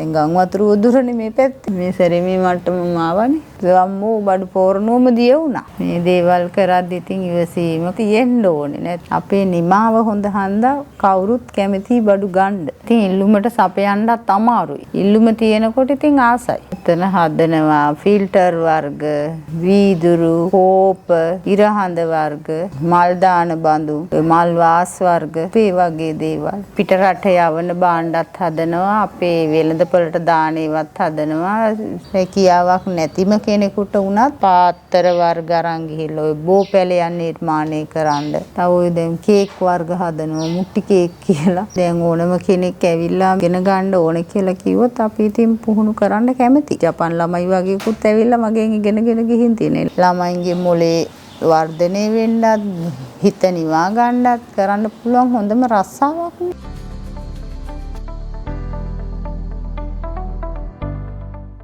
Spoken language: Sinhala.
දැන් ගම් වතුර උදුරනේ මේ පැත්තේ. මේ සැරේ මේ මට්ටමම ආවනේ. ගම්මෝ බඩු පෝරණුවම දිය වුණා. මේ දේවල් කරද්දි ඉතින් ඉවසීම තියෙන්න ඕනේ. නැත්නම් අපේ නිමාව හොඳ හන්දා කවුරුත් කැමති බඩු ගන්න. ඉතින් ඉල්ලුමට සපයන්නත් අමාරුයි. ඉල්ලුම තියෙනකොට ඉතින් ආසයි. එතන හදනවා ෆිල්ටර් වර්ග, වීදුරු, කෝප, ඉරහඳ වර්ග, මල් දාන බඳු, මල් වාස් වර්ග, මේ වගේ දේවල්. පිට රට යවන භාණ්ඩත් හදනවා, අපේ වෙළඳපොළට දාන ඒවත් හදනවා. හැකියාවක් නැතිම කෙනෙකුට වුණත් පාත්‍ර වර්ග අරන් ගිහිල්ලා ඔය බෝපැලයන් නිර්මාණය කරන්න. තව ඔය දැන් කේක් වර්ග හදනවා, මුට්ටි කේක් කියලා. දැන් ඕනම කෙනෙක් ඇවිල්ලා ඉගෙන ගන්න ඕන කියලා කිව්වොත් අපි ඉතින් පුහුණු කරන්න කැමතියි. ජපන් ළමයි වගේකුත් ඇවිල්ලා මගෙන් ඉගෙනගෙන ගිහින් තියෙනවා. ළමයින්ගේ මොලේ වර්ධනය වෙන්නත් හිත නිවා ගන්නත් කරන්න පුළුවන් හොඳම රස්සාවක් නේ.